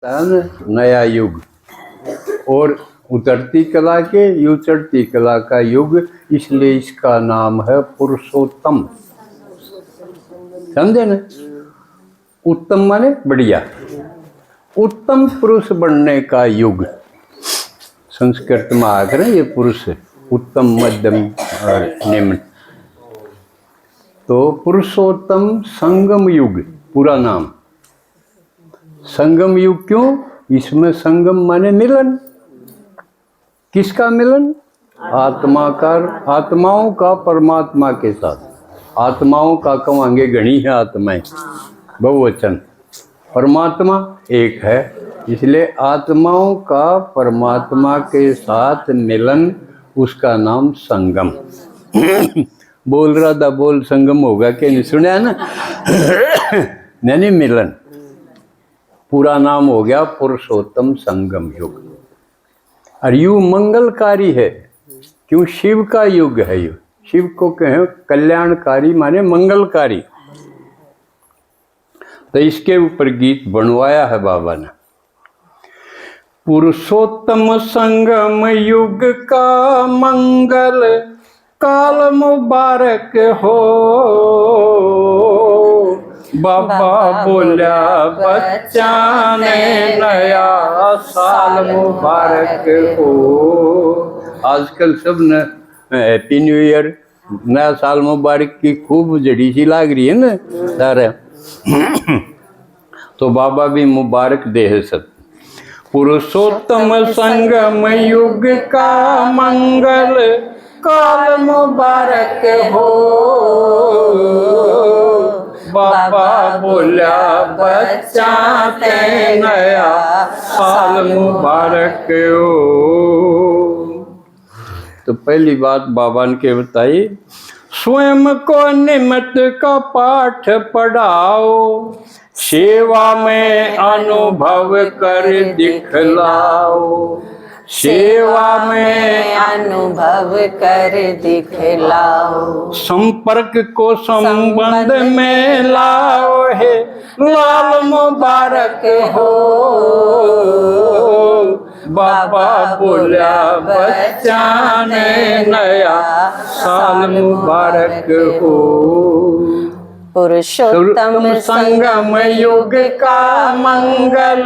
नया युग और उतरती कला के यू चढ़ती कला का युग, इसलिए इसका नाम है पुरुषोत्तम। समझे ना? उत्तम माने बढ़िया, उत्तम पुरुष बनने का युग। संस्कृत में आकर ये पुरुष उत्तम, मध्यम और निम्न। तो पुरुषोत्तम संगम युग पूरा नाम। संगम युग क्यों? इसमें संगम माने मिलन। किसका मिलन? आत्मा का, आत्माओं का परमात्मा के साथ। आत्माओं का कमांगे गणी है आत्माएं, बहुवचन। परमात्मा एक है, इसलिए आत्माओं का परमात्मा के साथ मिलन, उसका नाम संगम। बोल रहा था, बोल संगम होगा कि नहीं, सुना ना? नहीं, मिलन। पूरा नाम हो गया पुरुषोत्तम संगम युग। और युग मंगलकारी है, क्यों? शिव का युग है युग। शिव को कहें कल्याणकारी माने मंगलकारी। तो इसके ऊपर गीत बनवाया है बाबा ने। पुरुषोत्तम संगम युग का मंगल काल मुबारक हो, बाबा बोला बच्चा ने नया साल मुबारक हो। आजकल सब न हैप्पी न्यू ईयर, नया साल मुबारक की खूब जड़ी सी लाग रही है ना सारे। तो बाबा भी मुबारक दे है सब। पुरुषोत्तम संगम युग का मंगल काल मुबारक हो, बाबा बोला बच्चा ते नया साल मुबारक हो। तो पहली बात बाबा ने के बताई, स्वयं को निमित्त का पाठ पढ़ाओ, सेवा में अनुभव कर दिखलाओ। सेवा में अनुभव कर दिखलाओ। संपर्क को संबंध में लाओ है, लाल मुबारक हो, बाबा बोला बच्चा ने नया साल मुबारक हो। पुरुषोत्तम संगम युग का मंगल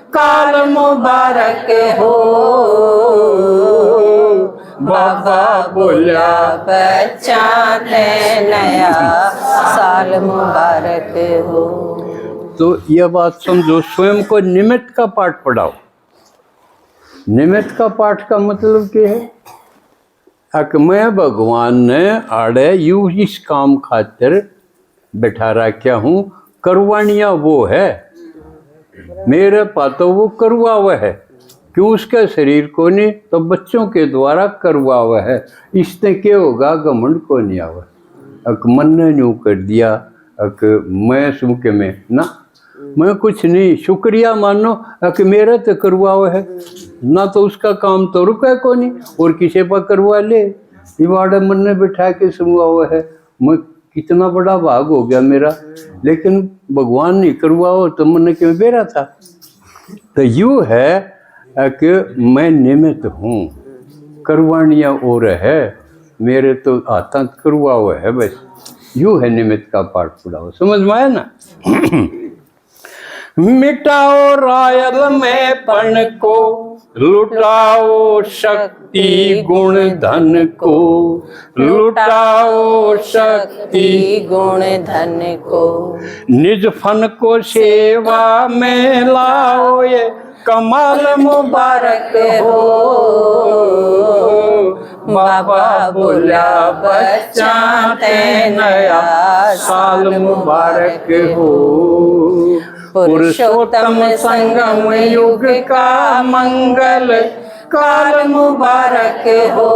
काल मुबारक हो, बाबा बोला बच्चा ने नया साल मुबारक हो। तो यह बात समझो, स्वयं को निमित्त का पाठ पढ़ाओ। निमित्त का पाठ का मतलब क्या है? कि मैं भगवान ने आड़े यू इस काम खातिर बैठा रखा हूँ, करवानिया वो है मेरे पातो, वो करवा हुआ है। क्यों? उसके शरीर को नहीं तो बच्चों के द्वारा करवा हुआ है। इसने क्या होगा? घमंड को नहीं आवा। अक मन ने न्यू कर दिया, अक मैं सुख में ना, मैं कुछ नहीं, शुक्रिया मानो अक मेरा तो करवा हुआ है ना, तो उसका काम तो रुका को नहीं और किसी पर करवा ले। इवाड़े मन ने बिठा के सुना हुआ है, मैं कितना बड़ा भाग हो गया मेरा, लेकिन भगवान नहीं करवाओ तो मन क्यों बेरा था। तो यू है कि मैं निमित्त हूँ, करवानिया और है, मेरे तो हाथा करवा हुआ है बस। यू है निमित्त का पाठ पढ़ाओ। समझ में आया ना? मिटाओ रायल में पण को, लुटाओ शक्ति गुण धन को, लुटाओ शक्ति गुण धन को। निज फन को सेवा में लाओ, ये कमाल मुबारक हो, बाबा बोला बच्चा ते नया साल मुबारक हो। पुरुषोत्तम संगम युग का मंगल काल मुबारक हो,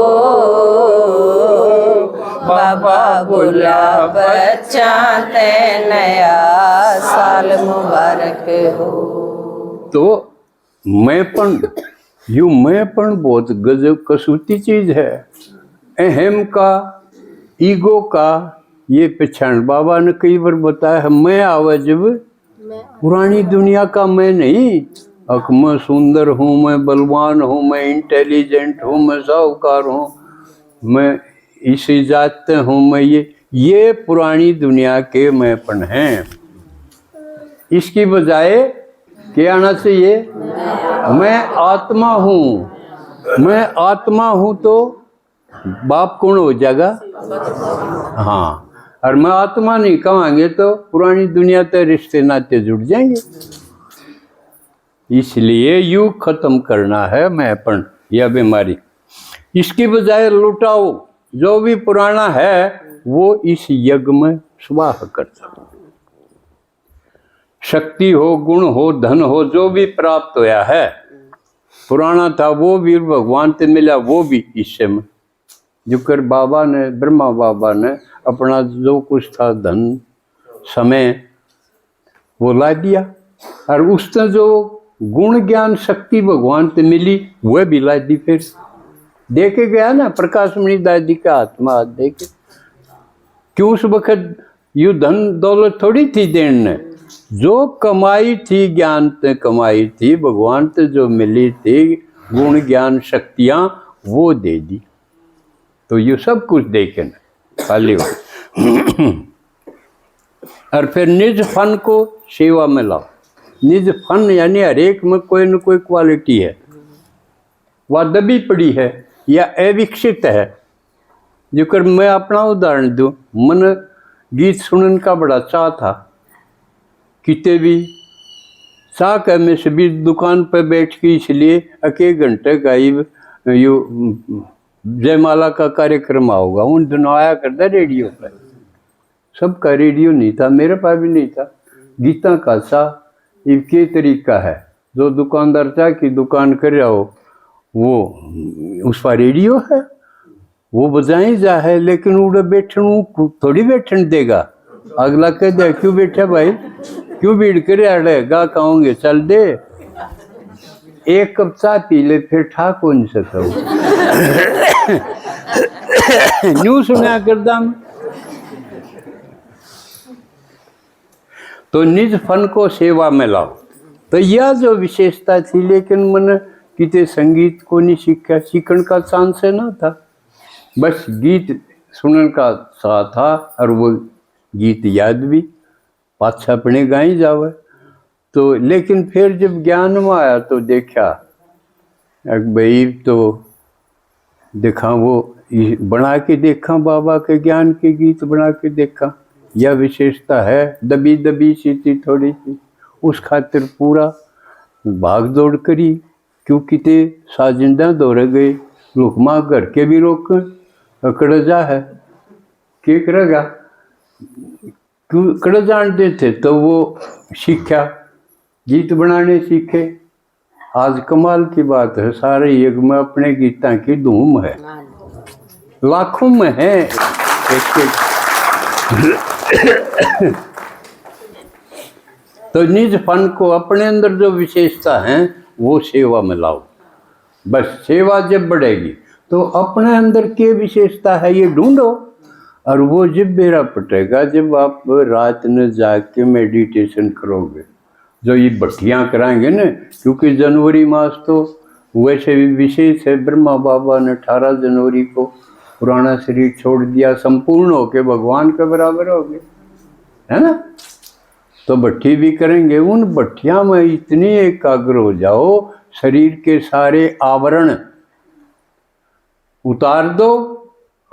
बाबा बोला बच्चा ते नया साल मुबारक हो। तो मैंपन, यू मैंपन बहुत गजब कसूती चीज है। अहम का, ईगो का ये पहचान बाबा ने कई बार बताया है। मैं आवा जब पुरानी दुनिया का मैं नहीं, अक मैं सुंदर हूँ, मैं बलवान हूँ, मैं इंटेलिजेंट हूँ, मैं साहूकार हूँ, मैं इसी जात से हूँ, मैं ये पुरानी दुनिया के मैंपन हैं। इसकी बजाय क्या आना चाहिए? मैं आत्मा हूँ। मैं आत्मा हूँ तो बाप कौन हो जाएगा? हाँ, और मैं आत्मा नहीं कहेंगे तो पुरानी दुनिया से रिश्ते नाते जुड़ जाएंगे। इसलिए युग खत्म करना है मैंपन, यह बीमारी। इसकी बजाय लुटाओ, जो भी पुराना है वो इस यज्ञ में स्वाह कर दो। शक्ति हो, गुण हो, धन हो, जो भी प्राप्त होया है, पुराना था वो भी भगवान से मिला, वो भी इससे में जुकर बाबा ने, ब्रह्मा बाबा ने अपना जो कुछ था, धन, समय, वो ला दिया। और उसने जो गुण ज्ञान शक्ति भगवान से मिली वह भी ला दी। फिर देखे गया ना प्रकाशमणि दादी का आत्मा हाथ देखे, क्यों उस वक्त यू धन दौलत थोड़ी थी देने, जो कमाई थी ज्ञान से कमाई थी, भगवान से जो मिली थी गुण ज्ञान शक्तियां, वो दे दी। तो ये सब कुछ देखे ना खाली हो। और फिर निज फन को सेवा में लाओ। निज फन यानी हर एक में कोई न कोई क्वालिटी है, वह दबी पड़ी है या अविकसित है। जोकर मैं अपना उदाहरण दूं, मन गीत सुनने का बड़ा चाह था, किते भी चाह कर मैं सभी दुकान पर बैठ के, इसलिए एक घंटे का ही यो जयमाला का कार्यक्रम होगा, उन दिनों आया करता रेडियो पर। सबका रेडियो नहीं था, मेरे पास भी नहीं था। गीता का सा के तरीका है, जो दुकानदार चाह की दुकान कर रहा हो वो उसका रेडियो है, वो बजाई जा है, लेकिन उड़े बैठन थोड़ी बैठन देगा। अगला कह दे क्यों बैठा भाई, क्यों भीड़ करे अड़े गा कहूँगे चल दे, एक कप चाय पी ले, फिर ठा कौन सकता न्यू सुना करदा। तो निज फन को सेवा में लाओ। तो यह जो विशेषता थी, लेकिन मन किते संगीत को नहीं सीखा, सीखने का चांस है ना था, बस गीत सुनने का सा था, और वो गीत याद भी पाछा अपने गाई जावे। तो लेकिन फिर जब ज्ञान में आया तो देखा भाई, तो देखा वो बना के देखा, बाबा के ज्ञान के गीत बना के देखा, यह विशेषता है। दबी दबी सी थी थोड़ी सी, उस खातिर पूरा भाग दौड़ करी, क्योंकि ते साजिंदा दौड़ गए, रुकमा घर के भी रोक कड़जा है के करेगा, क्यों कड़ जानते थे, तो वो सीखा, गीत बनाने सीखे। आज कमाल की बात है, सारे युग में अपने गीता की धूम है, लाखों में है एक। तो निज फन को, अपने अंदर जो विशेषता है वो सेवा में लाओ। बस सेवा जब बढ़ेगी तो अपने अंदर की विशेषता है ये ढूंढो, और वो जब बेरा पटेगा जब आप रात में जाग के मेडिटेशन करोगे, जो ये भट्टियाँ कराएंगे ना, क्योंकि जनवरी मास तो वैसे भी विशेष है। ब्रह्मा बाबा ने 18 जनवरी को पुराना शरीर छोड़ दिया, संपूर्ण होके भगवान के बराबर हो गए, है ना। तो भट्टी भी करेंगे, उन भट्टियाँ में इतनी एकाग्र हो जाओ, शरीर के सारे आवरण उतार दो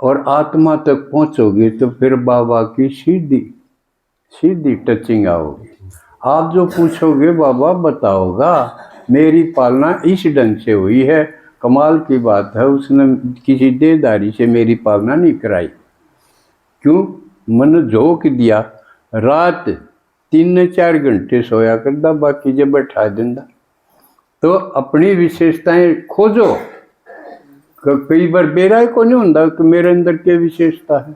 और आत्मा तक पहुँचोगे, तो फिर बाबा की सीधी सीधी टचिंग आओगी। आप जो पूछोगे बाबा बताओगा, मेरी पालना इस ढंग से हुई है। कमाल की बात है, उसने किसी देहधारी से मेरी पालना नहीं कराई। क्यों? मन झोंक दिया, रात 3-4 घंटे सोया करता, बाकी जब बैठा देंदा। तो अपनी विशेषताएं खोजो। कई बार बेरा को नहीं होता कि मेरे अंदर क्या विशेषता है।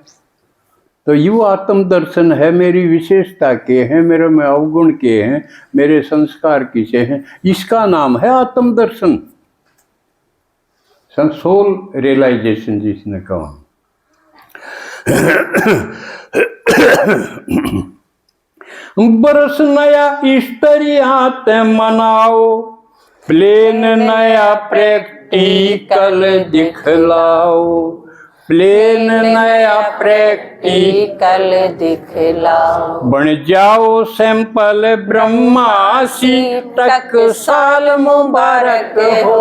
तो यू आत्म दर्शन है, मेरी विशेषता के हैं, मेरे में अवगुण के हैं, मेरे संस्कार किसे हैं, इसका नाम है आत्म दर्शन, सोल रियलाइजेशन जिसने कहा। बरस नया ईस्टरी हाथ मनाओ, प्लेन नया प्रैक्टिकल दिखलाओ, प्लेन नया प्रैक्टिकल कल दिखलाओ। बन जाओ सैंपल ब्रह्मासी टकसाल मुबारक हो।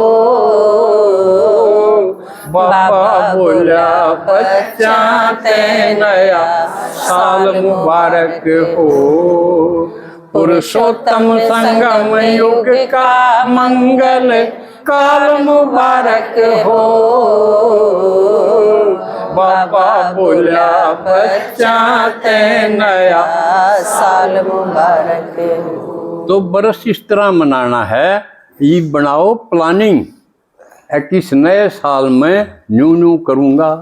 बाबा बोला बच्चा ते नया साल मुबारक हो। पुरुषोत्तम संगम युग का मंगल काल मुबारक हो। बाबा बोला बच्चा ते नया साल मुबारक हो। तो बरस इस तरह मनाना है, ये बनाओ प्लानिंग है कि इस नए साल में न्यू न्यू करूँगा,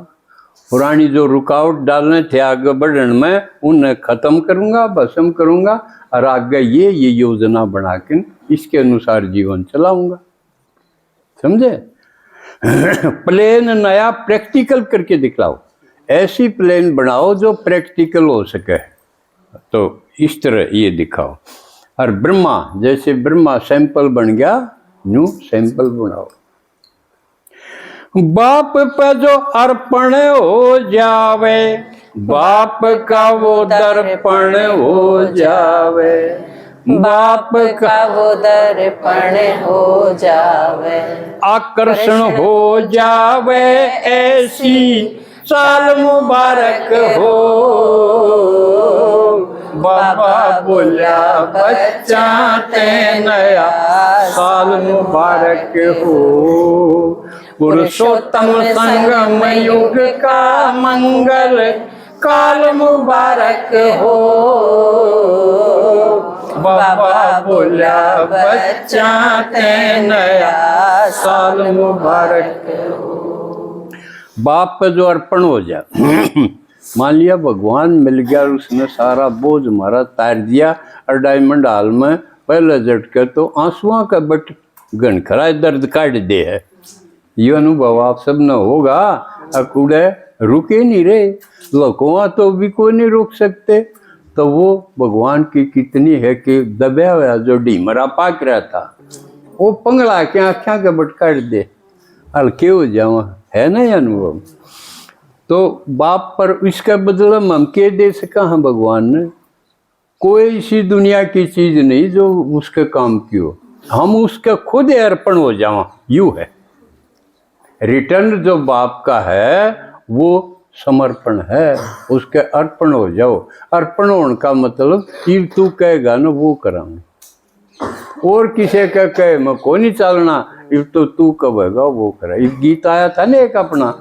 पुरानी जो रुकावट डालने थे आगे बढ़ने में उन्हें ख़त्म करूँगा, भस्म करूँगा और आगे ये योजना बना के इसके अनुसार जीवन चलाऊँगा। समझे? प्लेन नया प्रैक्टिकल करके दिखलाओ, ऐसी प्लेन बनाओ जो प्रैक्टिकल हो सके। तो इस तरह ये दिखाओ। और ब्रह्मा, जैसे ब्रह्मा सैंपल बन गया, न्यू सैंपल बनाओ। बाप पे जो अर्पण हो जावे, बाप का वो दर्पण हो जावे, बाप का वो दर्पण हो जावे। आकर्षण हो जावे ऐसी साल मुबारक हो। बाबा बोला बच्चा ते नया साल मुबारक हो। पुरुषोत्तम संगम युग का मंगल काल मुबारक हो। बाबा बोला बच्चा ते नया साल मुबारक हो। बाप पे जो अर्पण हो जाए, मान लिया भगवान मिल गया और उसने सारा बोझ हमारा तार दिया और डायमंड हॉल में पहले झटके तो आंसुओं का बट घनखरा दर्द काट दे है। ये अनुभव आप सब न होगा। अकूड़े रुके नहीं रहे, लकुआ तो भी कोई नहीं रोक सकते। तो वो भगवान की कितनी है कि दबया हुआ जो ढीमरा पाक रहा था वो पंगड़ा के आँखा के बट काट दे, हल्के हो जाओ, है ना ये अनुभव। तो बाप पर इसका बदला हम के दे सका हम भगवान ने, कोई इसी दुनिया की चीज नहीं जो उसके काम की हो, हम उसका खुद अर्पण हो जाओ, यू है। रिटर्न जो बाप का है वो समर्पण है, उसके अर्पण हो जाओ। अर्पण होने का मतलब कि तू कहेगा ना वो कराऊंगा, और किसी का कहे मैं को नहीं चलना, तो तू कहेगा वो करा। इस गीत आया था ना एक अपना,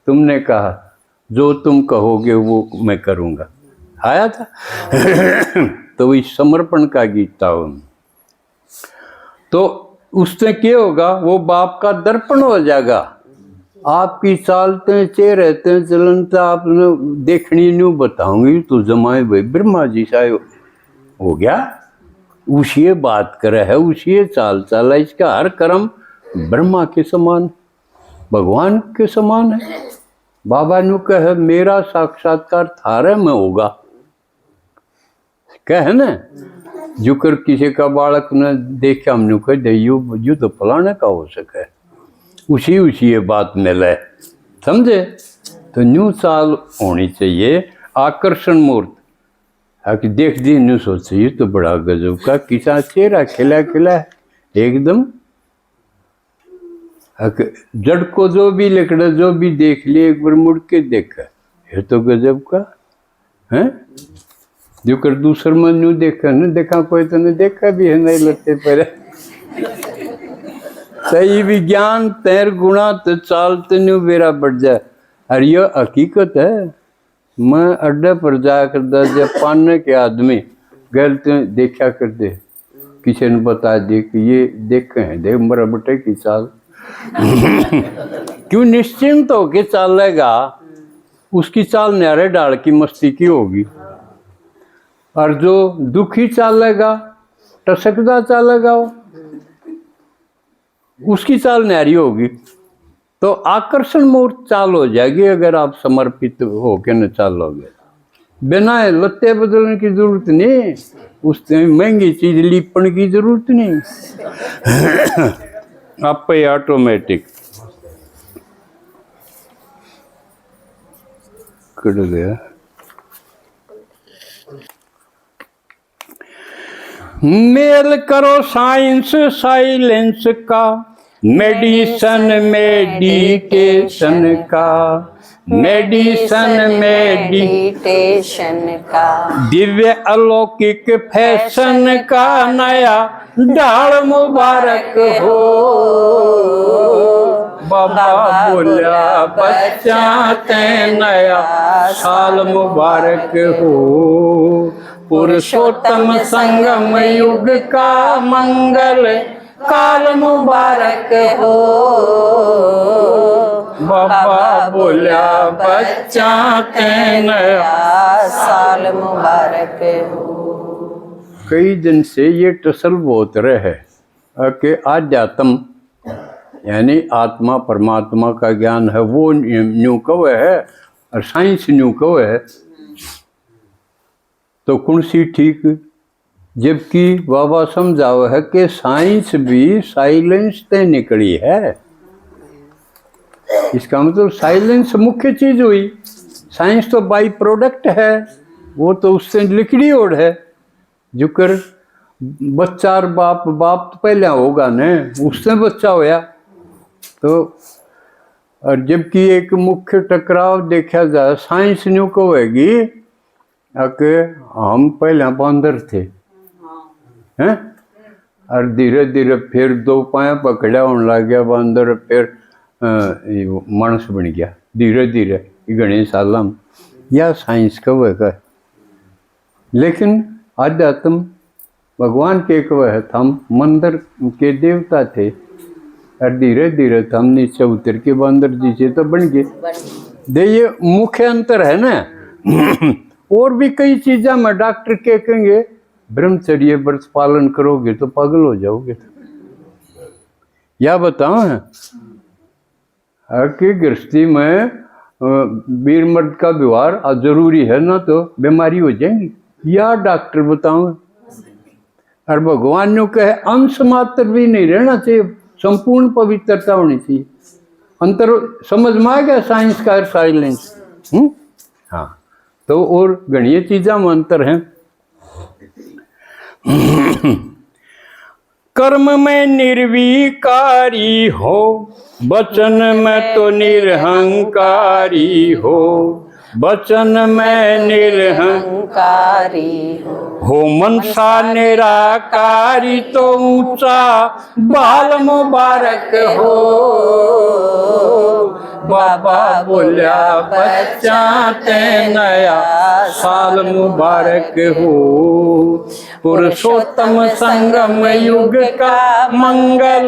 तुमने कहा जो तुम कहोगे वो मैं करूँगा, आया था। तो इस समर्पण का गीत था। तो उससे क्या होगा, वो बाप का दर्पण हो जाएगा। आपकी चालते चेहरे चलन तो आपने देखनी नहीं बताऊंगी तो जमाए भाई ब्रह्मा जी सा हो गया। उसी बात करे है, उसी चाल चाल है, इसका हर कर्म ब्रह्मा के समान, भगवान के समान है। बाबा नु कहे मेरा साक्षात्कार थारे में होगा, कहे ना। जुकर किसी का बालक ने देखा हमने कह यू तो फलाने का हो सके, उसी ये बात मिले, समझे। तो न्यू चाल होनी चाहिए, आकर्षण मूर्त कि देख दी न्यू सोचे ये तो बड़ा गजब का किसा चेहरा खिला खिला है एकदम। जड़ को जो भी लिखड़ा जो भी देख लिए एक बार मुड़ के देखा, ये तो गजब का है। जो कर दूसर में न्यू देखा न देखा, कोई तो नहीं देखा भी है नहीं लगते पर सही विज्ञान तैर गुणा तो चालते न्यू बेरा बढ़ जाए। और यह हकीकत है। मैं अड्डे पर जा कर जब पाने के आदमी गलते देखा कर दे, किसी ने बता दे कि ये देखे हैं, देख मरा बटे की चाल। क्यों निश्चिंत हो के चलेगा, उसकी चाल न्यारे डाल की मस्ती की होगी। और जो दुखी चलेगा, टसकदा चलेगा, उसकी चाल न्यारी होगी। तो आकर्षण मूर्त चाल हो जाएगी अगर आप समर्पित होके न चालोगे। बिना लत्ते बदलने की जरूरत नहीं, उससे महंगी चीज लीपने की जरूरत नहीं। आप पे ऑटोमेटिक कर गया। मेल करो साइंस साइलेंस का, मेडिसन मेडिटेशन का, मेडिसन मेडिटेशन का, दिव्य अलौकिक फैशन का नया ढाल मुबारक हो। बाबा बोला बच्चा ते नया साल मुबारक हो। पुरुषोत्तम संगम युग का मंगल काल मुबारक हो। बाबा बोला बच्चा ते नया साल मुबारक हो। कई दिन से ये टसल बहुत रहे कि आध्यात्म यानी आत्मा परमात्मा का ज्ञान है वो न्यू कव है और साइंस न्यू कव है, तो कौन सी ठीक। जबकि बाबा समझाओ है कि साइंस भी साइलेंस से निकली है। इसका मतलब साइलेंस मुख्य चीज हुई, साइंस तो बाई प्रोडक्ट है, वो तो उससे लिकड़ी ओढ़ है। जुकर बच्चा और बाप तो पहले होगा न, उससे बच्चा होया। तो और जबकि एक मुख्य टकराव देखा जाए साइंस न्यू को होगी कि हम पहले बंदर थे हैं, और धीरे धीरे फिर दो पाया पकड़ा होने लग गया बंदर, फिर मानस बन गया धीरे धीरे घने साल में। यह साइंस का वह है। लेकिन आध्यात्म भगवान के एक वह हम मंदिर के देवता थे, और धीरे धीरे हम नीचे उतर के बंदर जी से तो बन गए। दे ये मुख्य अंतर है ना। और भी कई चीज़ा में डॉक्टर के कहेंगे ब्रह्मचर्य व्रत पालन करोगे तो पागल हो जाओगे। या बताओ है कि गृहस्थी में वीर मर्द का व्यवहार जरूरी है ना, तो बीमारी हो जाएंगी। या डॉक्टर बताओ, और भगवान ने कहे अंश मात्र भी नहीं रहना चाहिए, संपूर्ण पवित्रता होनी चाहिए। अंतर समझ में आ गया साइंस का साइलेंस। हाँ, तो और गणीय चीज़ा में अंतर है। कर्म में निर्विकारी हो, वचन में तो निरहंकारी हो, वचन में निरहंकारी हो, मनसा निराकारी तो ऊंचा बाल मुबारक हो। बाबा बोला बच्चा ते नया साल मुबारक हो। पुरुषोत्तम संगम युग का मंगल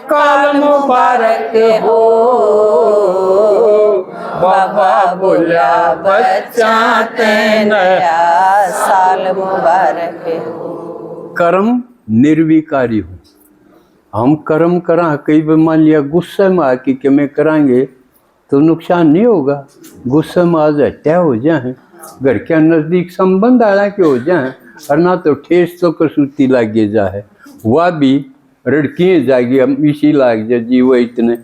काल मुबारक हो। बाबा बोला बच्चा ते नया साल मुबारक हो। कर्म निर्विकारी हो। हम कर्म करा, कई बार मान लिया गुस्से में आके कि मैं कराएंगे तो नुकसान नहीं होगा। गुस्से में आ जाए क्या हो जाए, घर के नज़दीक संबंध हालांकि हो जाए, और ना तो ठेस तो कसूती लागे जाए, वह भी रड़कियाँ जाएगी हम इसी लाग जाए जीव इतने।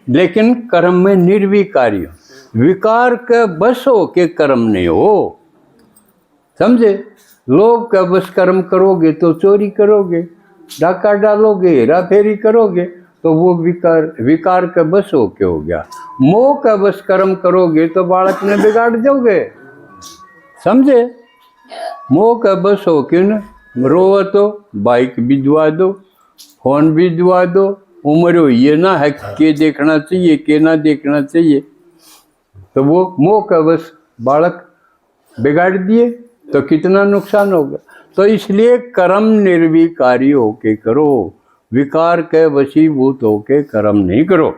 लेकिन कर्म में निर्विकारी हो, विकार के बस हो के कर्म नहीं हो, समझे। लोभ का बस कर्म करोगे तो चोरी करोगे, डाका डालोगे, हेरा फेरी करोगे तो वो विकार का बस हो के हो गया। मोह का बस कर्म करोगे तो बालक ने बिगाड़ दोगे, समझे। मोह का बस हो के न रोवो तो बाइक भी दुआ दो, फोन भी दुआ दो, उम्र हो ये ना है के देखना चाहिए के ना देखना चाहिए, तो वो मोह का बस बालक बिगाड़ दिए तो कितना नुकसान होगा। तो इसलिए कर्म निर्विकारी होके करो, विकार के वशीभूत होके कर्म नहीं करो,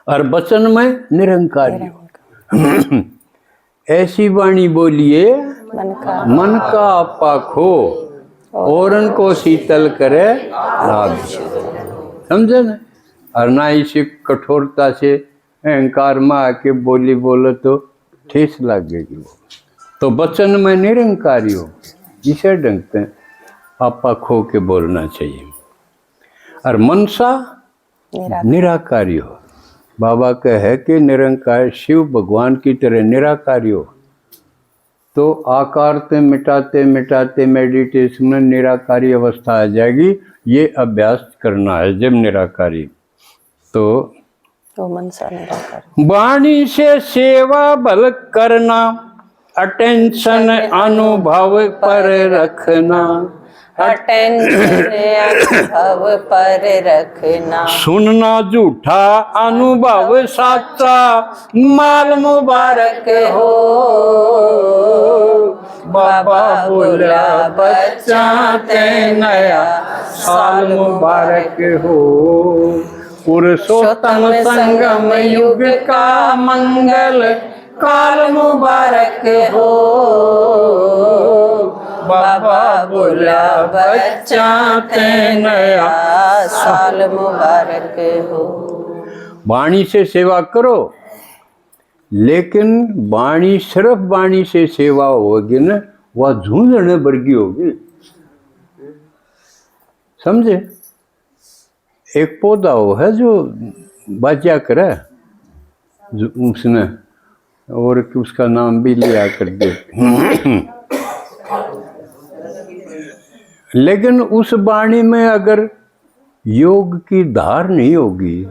और वचन में निरंकारी हो। ऐसी वाणी बोलिए मन का आपा खो, औरन को शीतल करे लाभ, समझे ना। और ना इसी कठोरता से अहंकार में आके बोली बोलो तो ठेस लगेगी वो। तो वचन में निरंकारी हो, इसे ढंग से आपा खो के बोलना चाहिए। और मनसा निराकारी हो। बाबा का है कि निरंकार शिव भगवान की तरह निराकारी हो। तो आकार से मिटाते मिटाते मेडिटेशन में निराकारी अवस्था आ जाएगी। ये अभ्यास करना है जब निराकारी। तो मनसा निराकार। वाणी से सेवा भल करना, अटेंशन अनुभव पर रखना, अटेंशन अनुभव पर रखना, सुनना झूठा अनुभव साचा, माल मुबारक हो। बाबा बोला बच्चा ते नया साल मुबारक हो। पुरुषोत्तम संगम युग का मंगल काल मुबारक हो। बाबा बोला बच्चा ते नया साल मुबारक हो। वाणी से सेवा करो, लेकिन वाणी सिर्फ वाणी से सेवा होगी ना, वह झूंझने वर्गी होगी। समझे? एक पौधा हो है जो बाजा करे, जो उसने और उसका नाम भी लिया कर दे, लेकिन उस वाणी में अगर योग की धार नहीं होगी,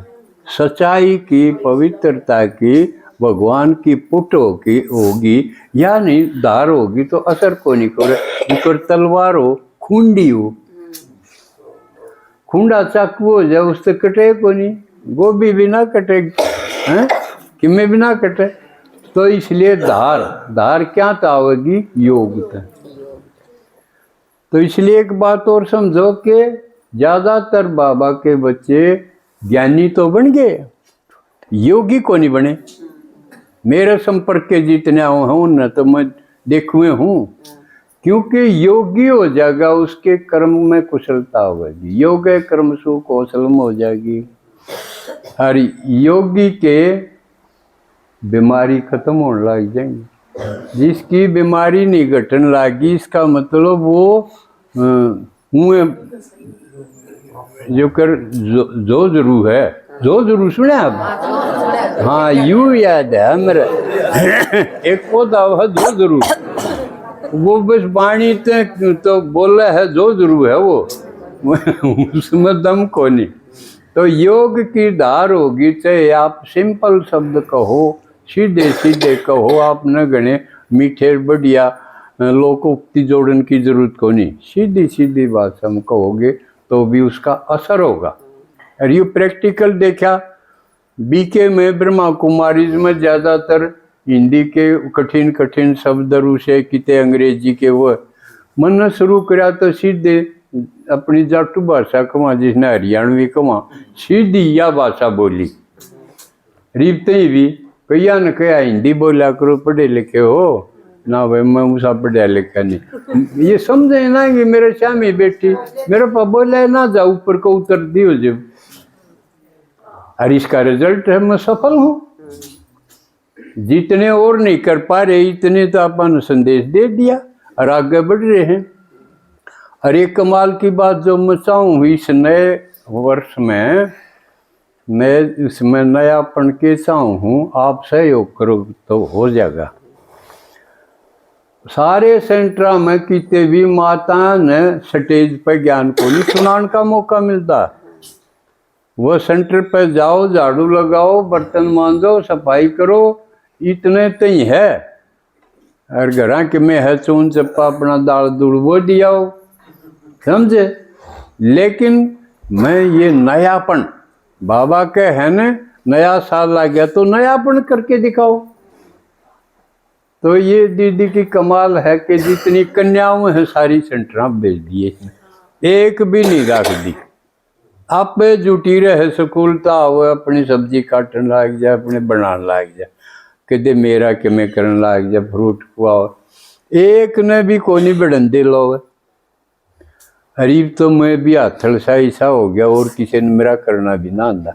सच्चाई की, पवित्रता की, भगवान की पुट होगी या नहीं धार होगी, तो असर को नहीं करे। ऊपर तलवार हो, खूंडी हो, खूंडा चाकू हो जाए उससे कटे को नहीं, गोभी भी ना कटे, हैं किमें भी ना कटे। तो इसलिए धार क्या तावेगी? योग था। तो इसलिए एक बात और समझो कि ज्यादातर बाबा के बच्चे ज्ञानी तो बन गए, योगी को नहीं बने। मेरे संपर्क के जितने हूँ न तो मैं देखुए हूँ, क्योंकि योगी हो जाएगा उसके कर्म में कुशलता होगी, योग कर्म सु कौशलम हो जाएगी। और योगी के बीमारी खत्म होने लग जाएंगी। जिसकी बीमारी नहीं घटने लगी, इसका मतलब वो मुँह जो कर जो जरूर है, जो जरूर सुने आप? हाँ, यू याद है मेरा। एक पौधा है जो जरूर, वो बस वाणी तो बोला है जो जरूर है वो, उसमें दम को नहीं। तो योग की धार होगी, चाहे आप सिंपल शब्द कहो, सीधे सीधे कहो, आप न गणे मीठे बढ़िया लोकोक्ति जोड़न की जरूरत को नहीं, सीधी सीधी बात हम कहोगे तो भी उसका असर होगा। और ये प्रैक्टिकल देखा, बीके में ब्रह्मा कुमारी में ज़्यादातर हिंदी के कठिन कठिन शब्द रूसे किते अंग्रेजी के वो मन शुरू करा तो सीधे अपनी जाटू भाषा कमा, जिसने हरियाणवी कमा, सीधी या भाषा बोली। रीबते ही भी कहिया न कया हिंदी बोला करो, पढ़े लिखे हो ना भाई, मैं उसा पढ़ा लिखा नहीं। ये समझे ना कि मेरे श्यामी बेटी मेरे पास बोला ना जा ऊपर को उतर दियो जब, और इसका रिजल्ट है मैं सफल हूँ। जितने और नहीं कर पा रहे इतने तो अपन संदेश दे दिया और आगे बढ़ रहे हैं। और एक कमाल की बात जो मैं चाहूँ इस नए वर्ष में, मैं इसमें नयापन के चाहूँ, आप सहयोग करो तो हो जाएगा। सारे सेंटरा में कितने भी माता ने स्टेज पर ज्ञान को नहीं सुनाने का मौका मिलता। वो सेंटर पर जाओ, झाड़ू लगाओ, बर्तन मांजो, सफाई करो, इतने तो ही है। और घर के में है चून चप्पा अपना दाल दूड़ वो दियाओ, समझे। लेकिन मैं ये नयापन बाबा के है न, नया साल आ गया तो नयापन करके दिखाओ। तो ये दीदी की कमाल है कि जितनी कन्याओं हैं सारी सेंटर भेज दिए, एक भी नहीं रख दी। आप जुटी रहे स्कूलता हो, अपनी सब्जी काटने लग जाए, अपने बनाने लग जाए, कि मेरा कि मैं करने लग जाए, फ्रूट खुआओ, एक ने भी कोनी बढ़न दे लो। हरीब तो मैं भी हाथड़ सा ऐसा हो गया और किसी ने मेरा करना भी ना आंदा।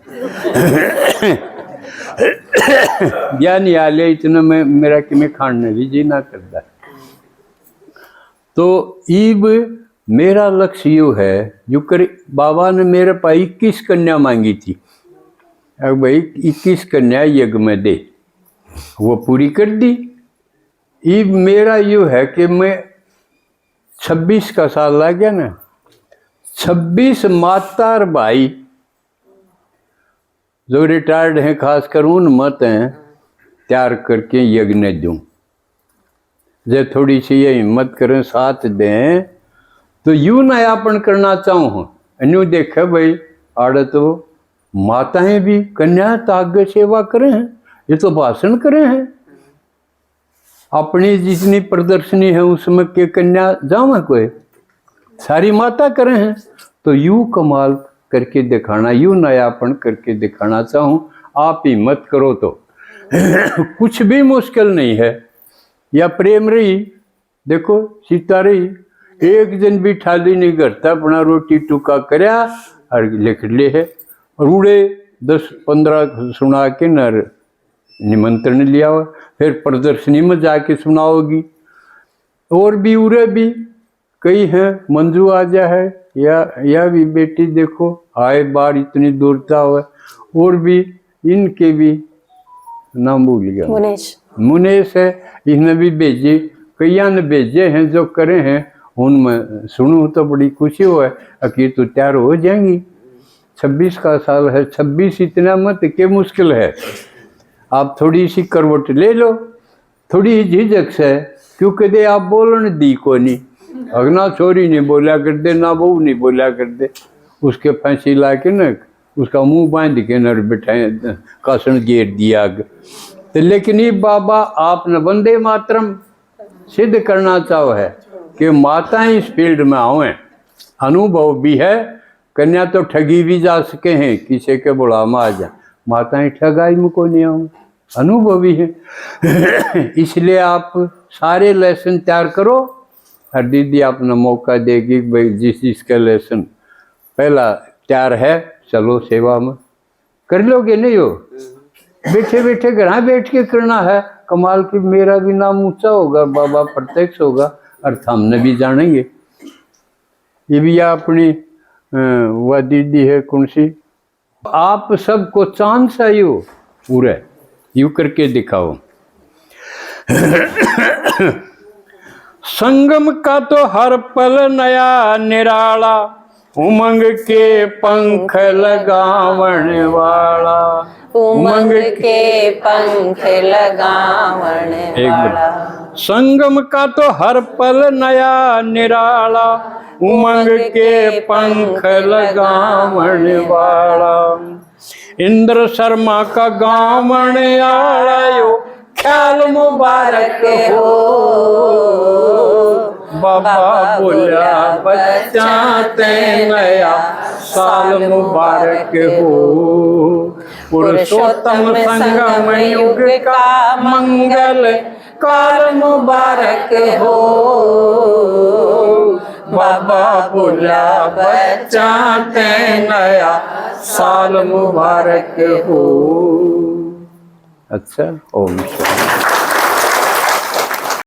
या नहीं आ लिया इतना में मेरा कि मैं खाने भी जी ना करता। तो ईब मेरा लक्ष्य यू है, यू कर बाबा ने मेरे पास 21 कन्या मांगी थी। अब भाई 21 कन्या यज्ञ में दे, वो पूरी कर दी। ईब मेरा यू है कि मैं 26 का साल लग गया ना, 26 माता और भाई जो रिटायर्ड हैं, खास कर उन मत हैं, तैयार करके यज्ञ ने दूँ। जब थोड़ी सी ये हिम्मत करें, साथ दें, तो यूँ नयापन करना चाहूँ। अन्यू देखे भाई आड़े तो माताएं भी कन्या ताग सेवा करें हैं, ये तो भाषण करें हैं। अपनी जितनी प्रदर्शनी है उसमें के कन्या जावा कोई, सारी माता करें हैं। तो यूँ कमाल करके दिखाना, यूँ नयापन करके दिखाना चाहूँ। आप हिम्मत करो तो कुछ भी मुश्किल नहीं है। या प्रेम रही, देखो सीता रही, एक दिन भी ठाली नहीं करता, अपना रोटी टुका करया और लिख ले है। और उड़े 10-15 सुना के नर निमंत्रण लिया हुआ, फिर प्रदर्शनी में जाके सुनाओगी। और भी उरे भी कई हैं, मंजू आजा है, या भी बेटी देखो आए बार इतनी दूरता हुआ। और भी इनके भी नाम भूल गया, मुनेश है, इसने भी भेजे, कईया ने भेजे हैं जो करे हैं। उनमें सुनूँ तो बड़ी खुशी हो है कि तो तैयार हो जाएंगी। 26 का साल है, 26 इतना मत के मुश्किल है। आप थोड़ी सी करवट ले लो, थोड़ी झिझक से, क्योंकि दे आप बोलन दी को नहीं, अगना छोरी नहीं बोला कर दे, ना बहू नहीं बोला कर दे। उसके फांसी ला के न उसका मुंह बांध के नर बिठाए कासन घेर दिया। तो लेकिन ये बाबा आपने वंदे मातरम सिद्ध करना चाहो है कि माताएं इस फील्ड में आवें। अनुभव भी है, कन्या तो ठगी भी जा सके हैं, किसी के बुढ़ा में आ जा, माताएं ठगाई में को नहीं आऊँ, अनुभवी है। इसलिए आप सारे लेसन तैयार करो। और दीदी अपना मौका देगी भाई, जिस जिसका लेसन पहला तैयार है, चलो सेवा में कर लोगे। नहीं हो बैठे बैठे घर बैठ के करना है, कमाल की मेरा भी नाम ऊंचा होगा, बाबा प्रत्यक्ष होगा, और हमने भी जानेंगे। ये भी अपनी वह दीदी है कौन सी, आप सबको चांस है यू पूरे यू करके दिखाओ। संगम का तो हर पल नया निराला, उमंग के पंख लगावण वाला, उमंग के पंख लगावण वाला। संगम का तो हर पल नया निराला, उमंग के पंख लगावण वाला। इंद्र शर्मा का गावण आयो, ख्याल मुबारक हो। बाबा बोला बच्चा ते नया साल मुबारक हो। पुरुषोत्तम संगम युग का मंगल काल मुबारक हो। बाबा बोला बच्चा ते नया साल मुबारक हो। अच्छा, ओम शांति।